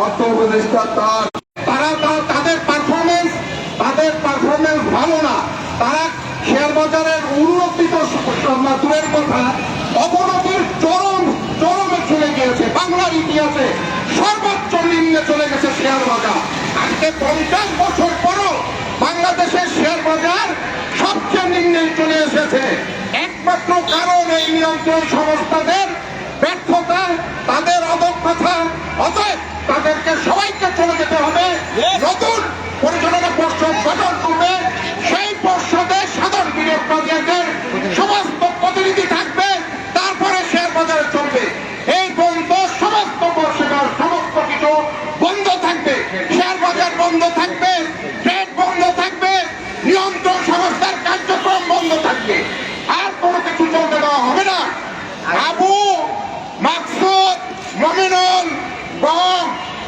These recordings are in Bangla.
অর্থ উপদেষ্টা তাদের পারফরমেন্স ভালো না। তারা শেয়ার বাজারের উন্নতি তো দূরের কথা, অবনতির চরমে চলে গিয়েছে। বাংলার ইতিহাসে সর্বোচ্চ নিম্নে চলে গেছে শেয়ার বাজার। আজকে 50 বছর পরও বাংলাদেশের শেয়ার বাজার সবচেয়ে নিম্নে চলে এসেছে। একমাত্র কারণ এই নিয়ন্ত্রণ সংস্থাদের ব্যর্থতা, তাদের অদক্ষতা। অতএব তাদেরকে সবাইকে চলে যেতে হবে। নতুন পরিচালনা পর্ষদ গঠন করবে, সেই পর্ষদে সাধারণ বিনিয়োগকারীদের সমস্ত প্রতিনিধি থাকবে, তারপরে শেয়ার বাজারে চলবে। এই বন্ধ সমস্ত পর্ষদের সমস্ত কিছু বন্ধ থাকবে, শেয়ার বাজার বন্ধ থাকবে, ট্রেড বন্ধ থাকবে, নিয়ন্ত্রণ সংস্থার কার্যক্রম বন্ধ থাকবে। আর কোনো কিছু চলতে দেওয়া হবে না। আবু, মাকসুদ, মমিনুল, গম,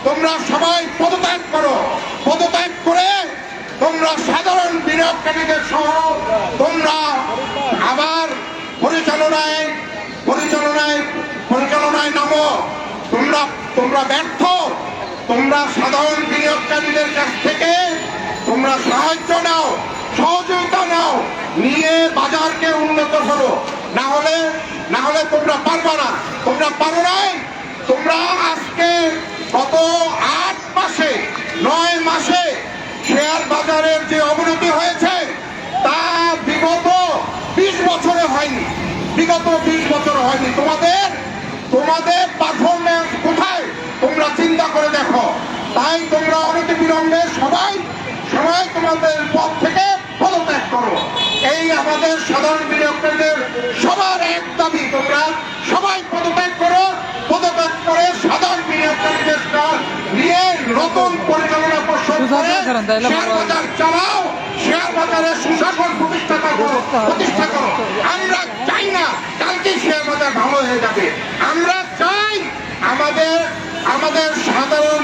তোমরা সবাই পদত্যাগ করো। পদত্যাগ করে তোমরা সাধারণ বিনিয়োগকারীদের সহ তোমরা আবার পরিচালনায় নামো। তোমরা ব্যর্থ। তোমরা সাধারণ বিনিয়োগকারীদের কাছ থেকে তোমরা সাহায্য নাও, সহযোগিতা নাও, নিয়ে বাজারকে উন্নত করো। না হলে তোমরা পারবা না। তোমরা পারো নাই। তোমরা আজকে গত 8 মাসে 9 মাসে শেয়ার বাজারের যে অবনতি হয়েছে তা বিগত 20 বছরে হয়নি। তোমাদের পারফরমেন্স কোথায় তোমরা চিন্তা করে দেখো। তাই তোমরা অনেক বিলম্বে সবাই তোমাদের পথ থেকে পদত্যাগ করো। এই আমাদের সাধারণ বিনিয়োগকারীদের সবার এক দাবি, তোমরা সবাই পদত্যাগ করো। পদত্যাগ করে সাধারণ বিনিয়োগকারীদের নিয়ে নতুন পরিচালনা পর্ষদ করে শেয়ার বাজার চালাও, শেয়ার বাজারের সুশাসন প্রতিষ্ঠা করো। আমরা চাই না কালকে শেয়ার বাজার ভালো হয়ে যাবে। আমরা চাই আমাদের সাধারণ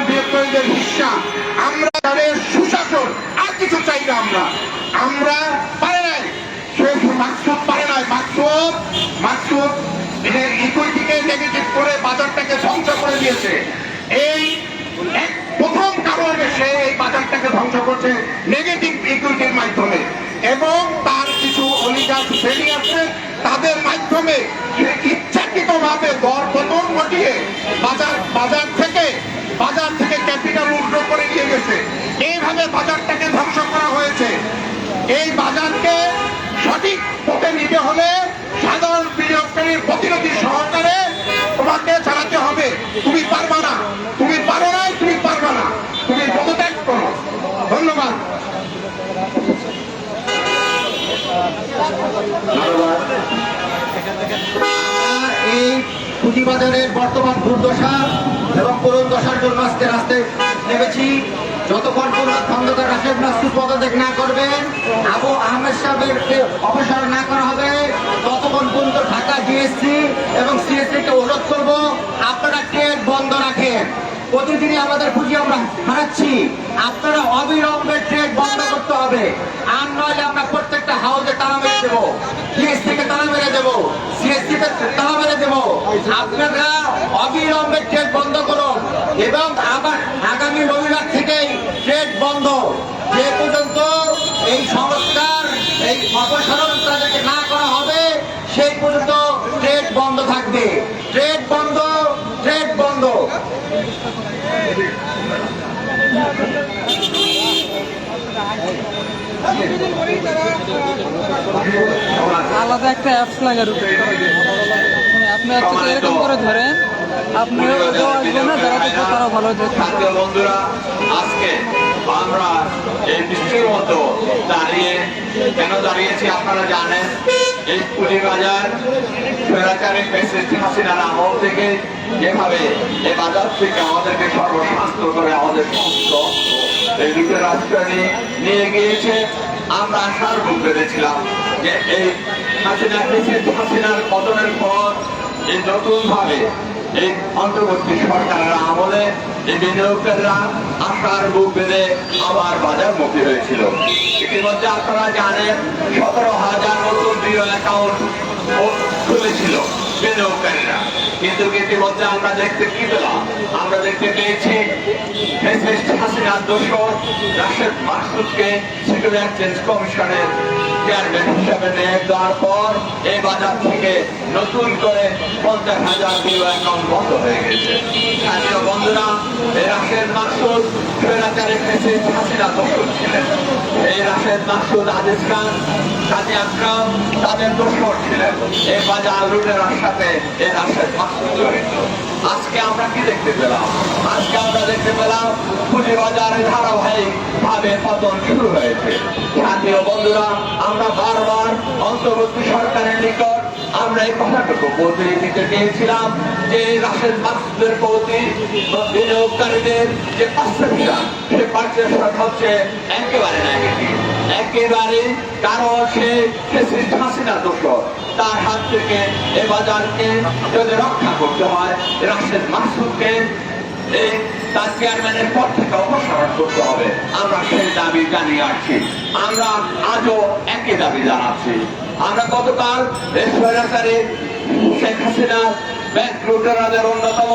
বিনিয়োগকারীদের হিস্সা, আমরা তাদের সুশাসন, আর কিছু চাই না। আমরা পারে নাই, মাকসুদ পারে নাই। মাকসুদ ইকুইটিকে নেগেটিভ করে বাজারটাকে ধ্বংস করে দিয়েছে। এই প্রথম কারণে সে এই বাজারটাকে ধ্বংস করছে নেগেটিভ ইকুইটির মাধ্যমে, এবং তার কিছু অলিগার্ড শ্রেণী আছে, তাদের মাধ্যমে সে ইচ্ছাকৃতভাবে দর পতন ঘটিয়ে বাজার থেকে ক্যাপিটাল উল্টো করে নিয়ে গেছে। এইভাবে বাজারটাকে ধ্বংস করা হয়েছে। এই বাজারকে সঠিক পথে নিতে হলে সাধারণ বিনিয়োগকারীর প্রতিনিধি সহকারে তোমাকে চালাতে হবে। তুমি পারবা না, তুমি পারো নাই, তুমি পারবা না, তুমি পদত্যাগ করো। ধন্যবাদ। এই পুঁজিবাজারের বর্তমান দুর্দশা এবং করুণ দশার জন্য আজকে রাস্তায় নেমেছি। যতক্ষণ পর্যন্ত খন্দকার রাশেদ মাসুদ পদত্যাগ না করবেন, আবু আহমেদ সাহেবকে অপসারণ না করা হবে, ততক্ষণ পর্যন্ত ঢাকা ডিএসসি এবং সিএসসি কে অনুরোধ করবো আপনারা ট্রেড বন্ধ রাখেন। প্রতিদিনই আমাদের পুঁজি আমরা হারাচ্ছি, আপনারা অবিলম্বে ট্রেড বন্ধ করতে হবে। আর নইলে আমরা প্রত্যেকটা হাউসে তালা মেরে দেবো, ডিএসসি কে তালা মেরে দেবো, সিএসসি কে তালা মেরে দেবো। আপনারা অবিলম্বে ট্রেড বন্ধ করুন, এবং আবার আগামী রবিবার থেকেই ট্রেড বন্ধ। যে পর্যন্ত এই সংস্কার, এই অপসারণ তাদেরকে না করা হবে, সেই পর্যন্ত ট্রেড বন্ধ থাকবে। ট্রেড বন্ধ, ট্রেড বন্ধ। আলাদা একটা অ্যাপস লাগার আপনি হচ্ছে এরকম করে ধরেন, আপনিও আসবে না, যারা দেখবে তারা ভালো দেখবে। বন্ধুরা, আজকে আমরা এই বৃষ্টির মতো কেন দাঁড়িয়েছি আপনারা জানেন। এই পুঁজিবাজার স্বৈরাচারী প্রেসিডেন্ট হাসিনার আমল থেকে যেভাবে এই বাজার থেকে আমাদেরকে সর্বশান্ত করে আমাদের সমস্ত এই দুটো রাষ্ট্র নিয়ে গিয়েছে। আমরা আশার মুখ বেঁধেছিলাম যে এই হাসিনার পতনের পর এই নতুন ভাবে এই অন্তর্বর্তী সরকারের আমলে এই বিনিয়োগকারীরা আশার বুক বেঁধে আবার বাজারমুখী হয়েছিল। ইতিমধ্যে আপনারা জানেন 17,000 নতুন বিনিয়োগ অ্যাকাউন্ট খুলেছিল বিনিয়োগকারীরা। কিন্তু ইতিমধ্যে আমরা দেখতে কি পেলাম? আমরা দেখতে পেয়েছি ফ্যাসিস্ট হাসিনার দোসর রাশেদ মাকসুদকে সিকিউরিটি এক্সচেঞ্জ কমিশনের চেয়ারম্যান হিসেবে নিয়োগ দেওয়ার পর এই বাজার থেকে নতুন করে 50,000 কিলো অ্যাকাউন্ট বন্ধ হয়ে গেছে। স্থানীয় বন্ধুরা, এই রাশেদ মাকসুদ স্বৈরাচারী ফ্যাসিস্ট হাসিনা দোসর ছিলেন। এই রাশেদ মাকসুদ, আজিজ খান, কাজী আকরাম তাদের দোসর ছিলেন। এই বাজার লুটেরার সাথে এই রাশেদ মাকসুদ জড়িত। আজকে আমরা কি দেখতে পেলাম? আজকে আমরা দেখতে পেলাম পুঁজিবাজারে ধারাবাহিক ভাবে পতন শুরু হয়েছে। জাতীয় বন্ধুরা, আমরা বারবার অন্তর্বর্তী সরকারের নিকট আমরা এই কথাটুকু বলতে দিতে চেয়েছিলাম যে রাশেদ মাকসুদের প্রতি বিনিয়োগকারীদের যে পারসেপশন, সে পারসেপশন হচ্ছে একেবারে নেগেটিভ, একেবারে। কারণ সে ফ্যাসিস্ট হাসিনা দোসর, তার হাত থেকে এ বাজারকে যদি রক্ষা করতে হয়, রাশেদ মাকসুদকে এই তার চেয়ারম্যানের পদ থেকে অপসারণ করতে হবে। আমরা সেই দাবি জানিয়ে আসছি। আমরা আজও একই দাবি জানাচ্ছি। আমরা গতকাল এই স্বৈরাচারী শেখ হাসিনা ব্যাংক লুটেরাদের অন্যতম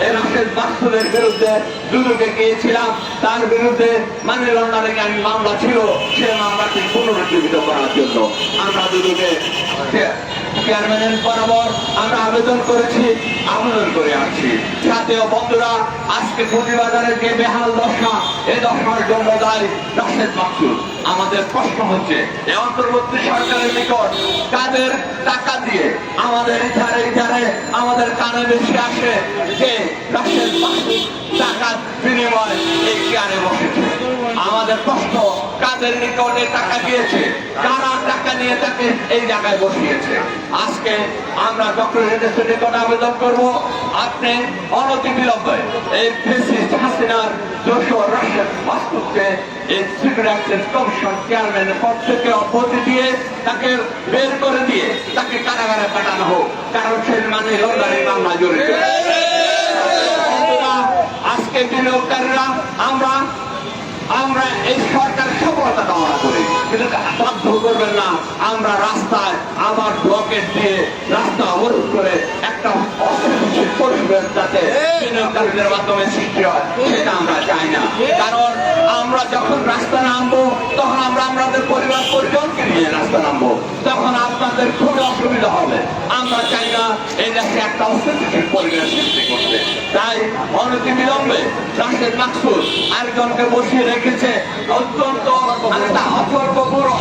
এই রাশেদ মাকসুদের বিরুদ্ধে দুদকে গিয়েছিলাম। তার বিরুদ্ধে মানি লন্ডারিং আইন মামলা ছিল, সে মামলাটি পুনরুজ্জীবিত করার জন্য আমরা দুদকে চেয়ারম্যানের বরাবর আমরা আবেদন করেছি, আবেদন করে আসছি। জাতীয় বন্ধুরা, আজকে পুঁজিবাজারের যে বেহাল দশা, এই দশার জন্য দায়ী রাশেদ মাকসুদ। আমাদের প্রশ্ন হচ্ছে, এই অন্তর্বর্তী সরকারের নিকট কাদের টাকা দিয়ে আমাদের ইধারে আমাদের কানে বেশি আসে যে রাশেদ মাকসুদ টাকার বিনিময়ে এই চেয়ারে বসেছে? আমাদের প্রশ্ন, কাদের নিকটে টাকা দিয়েছে, কারা টাকা নিয়ে তাকে এই জায়গায় বসিয়েছে? আজকে আমরা ডক্টর ইউনূসের নিকট আবেদন করব, আপনি অনতিবিলম্বে এই ফ্যাসিস্ট হাসিনার দোসর রাশেদ মাকসুদকে এই সিকিউরিটি এক্সচেঞ্জ কমিশন চেয়ারম্যানের পদ থেকে অব্যাহতি দিয়ে তাকে বের করে দিয়ে তাকে কারাগারে পাঠানো হোক, কারণ সে মানি লন্ডারিং মামলা জড়িত। আজকে বিনিয়োগকারীরা আমরা এই সরকার সফলতা কামনা করি, কিন্তু বাধ্য করবেন না আমরা রাস্তায় আবার ব্লকেট দিয়ে রাস্তা অবরোধ করে একটা অস্থিতিশীল পরিবেশ যাতে বিনিয়োগকারীদের মাধ্যমে সৃষ্টি হয়, সেটা আমরা চাই না। কারণ আমরা যখন রাস্তা নামবো, তখন আমরা আমাদের পরিবার পরিজনকে নিয়ে রাস্তা নামবো, তখন আপনাদের খুবই অসুবিধা হবে। আমরা চাই না এই দেশে একটা অস্থিতিশীল পরিবেশ সৃষ্টি করতে। তাই অনতিবিলম্বে রাশেদ মাকসুদ আরেকজনকে বসিয়ে রেখেছে, অত্যন্ত একটা অথর্ব বুড়ো।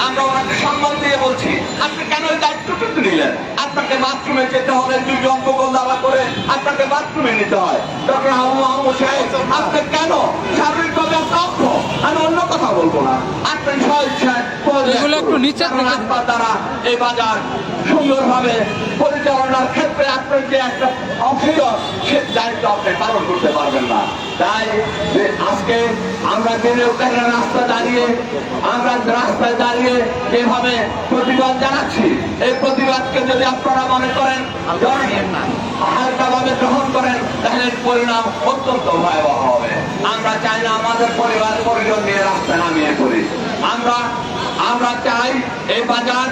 আমরা ওনাকে সম্মান দিয়ে বলছি, আপনি কেন এই দায়িত্বটুকু নিলেন? আপনাকে বাথরুমে যেতে হবে, দুই অঙ্গগোল দাবা করে আপনাকে বাথরুমে নিতে হয়। ডক্টর আহমদ সাহেব, আপনি কেন শারীরিকভাবে অক্ষ? আমি অন্য কথা বলবো না, আপনি স্বেচ্ছায় দ্বারা এই বাজার সুন্দরভাবে পরিচালনার ক্ষেত্রে আপনার যে একটা অফিসার, সে দায়িত্ব আপনি পালন করতে পারবেন না। তাই আজকে আমরা বিনিয়োগকারীরা রাস্তায় দাঁড়িয়ে যেভাবে প্রতিবাদ জানাচ্ছি, এই প্রতিবাদকে যদি আপনারা মনে করেন হালকাভাবে গ্রহণ করেন, তাহলে পরিণাম অত্যন্ত ভয়াবহ হবে। আমরা চাই না আমাদের পরিবার পরিজন নিয়ে রাস্তায় নামিয়ে পড়ি। আমরা চাই এই বাজার,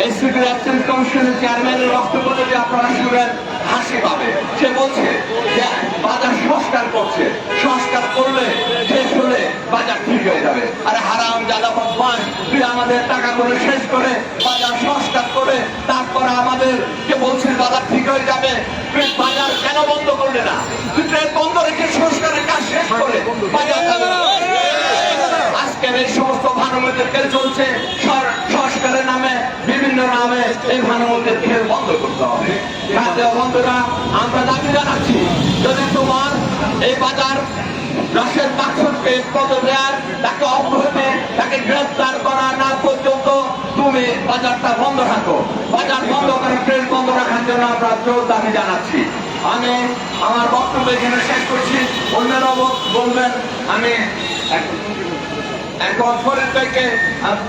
এই সিকিউরিটি এক্সচেঞ্জ কমিশনের চেয়ারম্যানের বক্তব্য যদি আপনারা শুনেন, হাসি পাবে। সে বলছে যে বাজার সংস্কার করছে, সংস্কার করলে শেষ হলে বাজার ঠিক হয়ে যাবে। আরে হারাম জাদা বদমাশ, তুই আমাদের টাকা করে শেষ করে বাজার সংস্কার করে তারপরে আমাদেরকে বলছিস বাজার ঠিক হয়ে যাবে। তুই বাজার কেন বন্ধ করলে না? তুই ট্রেন বন্ধ রেখে সংস্কারের কাজ শেষ করে বাজার। আজকের এই সমস্ত ভানুমতির খেল চলছে, সংস্কারের নামে বিভিন্ন নামে এই ভানুমতির খেল বন্ধ করতে হবে। বন্ধুরা, আমরা দাবি জানাচ্ছি, যদি তোমার এই বাজার রাশেদ মাকসুদকে পদ দেয়ার, তাকে অব্যাহতি, তাকে গ্রেফতার করা না পর্যন্ত তুমি বাজারটা বন্ধ রাখো। বাজার বন্ধ করে ট্রেন বন্ধ রাখার জন্য আমরা জোর দাবি জানাচ্ছি। আমি আমার বক্তব্য এখানে শেষ করছি, অন্যরাও বলবেন। আমি এখন ফরিদ ভাইকে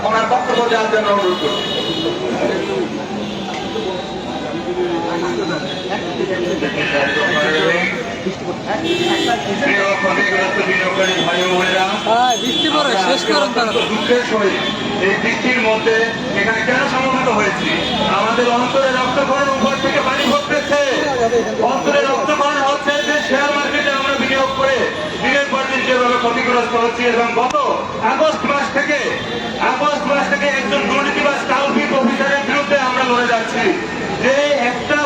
ওনার বক্তব্য দেওয়ার জন্য অনুরোধ করছি। এই বৃষ্টির মধ্যে এখানে কেন সমবেত হয়েছি? আমাদের অন্তরে রক্তক্ষরণ, ঘর থেকে পানি ঘটতেছে। হচ্ছে, অন্তরে রক্তকরণ হচ্ছে যে শেয়ার মার্কেটে আমরা বিনিয়োগ করে দিনের পর দিন যেভাবে ক্ষতিগ্রস্ত হচ্ছি। এবং গত আগস্ট মাস থেকে একজন দুর্নীতিবাজ কালপিট অফিসারের বিরুদ্ধে আমরা লড়ে যাচ্ছি, যে একটা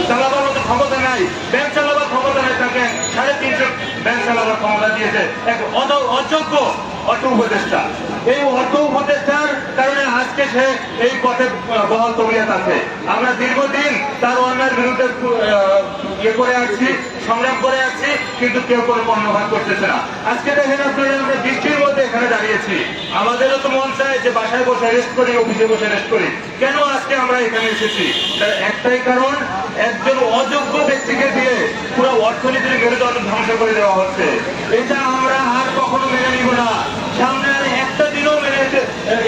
চালাবার মতো ক্ষমতা নাই, ব্যাংক চালাবার ক্ষমতা নাই, তাকে 350 ব্যাংক চালাবার ক্ষমতা দিয়েছে এক অযোগ্য অর্থ উপদেষ্টা। এই অর্থ উপদেষ্টার কারণে আজকে সে এই পথে বহাল তবিয়ত আছে। আমরা দীর্ঘদিন তার অন্যায়ের বিরুদ্ধে করে আসছি, সংগ্রাম করে আসছি, কিন্তু কেউ কোনো কর্ণপাত করতেছে না। আজকে দেখেন আপনারা, আমরা বৃষ্টির মধ্যে এখানে দাঁড়িয়েছি, আমাদেরও তো মন চায় যে বাসায় বসে রেস্ট করি, অফিসে বসে রেস্ট করি। কেন আজকে আমরা এখানে এসেছি? তার একটাই কারণ, একজন অযোগ্য ব্যক্তিকে দিয়ে পুরো অর্থনীতির মেরুদণ্ড ধ্বংস করে দেওয়া হচ্ছে। এটা আমরা আর কখনো মেনে নিব না, সামনে আর একটা দিনও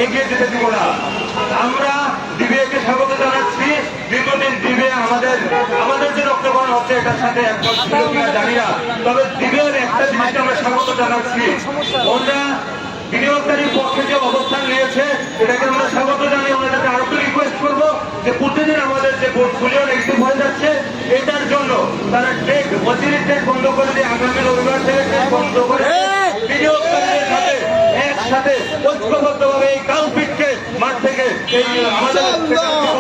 এগিয়ে যেতে দিব না। আমরা ডিবিএকে স্বাগত জানাচ্ছি। দীর্ঘদিন ডিবিএ আমাদের যে রক্তকরণ হচ্ছে এটার সাথে একমত ছিল কিনা জানি না, তবে ডিবিএর একটা জিনিসকে আমরা স্বাগত জানাচ্ছি। ওরা বিনিয়োগকারীর পক্ষে যে অবস্থান নিয়েছে এটাকে আমরা স্বাগত জানাই। ওনাদেরকে আরো একটু রিকোয়েস্ট করবো যে প্রতিদিন আমাদের যে পোর্টফোলিও নেগেটিভ হয়ে যাচ্ছে, এটার জন্য তারা অতিরিক্ত বন্ধ করে দিয়ে আগামী রবিবার থেকে বন্ধ করে বিনিয়োগকারীদের সাথে একসাথে ঐক্যবদ্ধভাবে এই কালপিটকে মাঠ থেকে এই আমাদের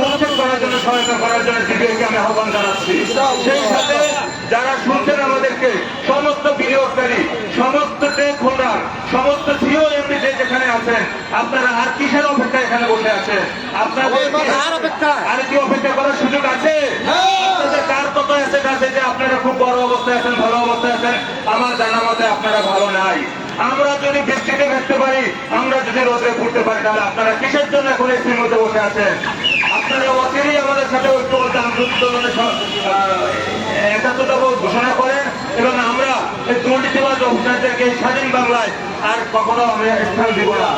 উচ্ছেদ করার জন্য, সহায়তা করার জন্য ডিবিএকে আমি আহ্বান জানাচ্ছি। সেই সাথে যারা শুনছেন আমাদেরকে, সমস্ত বিনিয়োগকারী, সমস্ত স্টেক হোল্ডার, সমস্ত সিও এমডি যেখানে আছেন, আপনারা আর কিসের অপেক্ষা এখানে বসে আছেন? আপনাদের আর কি অপেক্ষা করার সুযোগ আছে? আপনাদের কার কত অ্যাসেট আছে যে আপনারা খুব বড় অবস্থায় আছেন, ভালো অবস্থায় আছেন? আমার জানা মতে আপনারা ভালো নাই। আমরা যদি বৃষ্টিতে ভেসতে পারি, আমরা যদি রোদে পড়তে পারি, তাহলে আপনারা কিসের জন্য এখন এসির মধ্যে বসে আছেন? আপনারা অচিরেই আমাদের সাথে ঐক্যবদ্ধ আন্দোলনের একাত্মতা ঘোষণা করেন এবং আমরা এই দুর্নীতিবাজ অফিসারদেরকে স্বাধীন বাংলায় আর কখনো আমরা স্থান দিব না।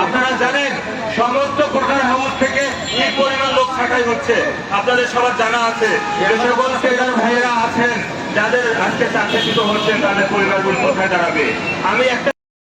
আপনারা জানেন সমস্ত কোটার হাউস থেকে কি পরিমাণ লোক ছাঁটাই হচ্ছে, আপনাদের সবার জানা আছে। যে সকল ট্রেডার ভাইয়েরা আছেন যাদের আজকে চাকরিচ্যুত হচ্ছেন, তাদের পরিবারগুলো কোথায় দাঁড়াবে? আমি একটা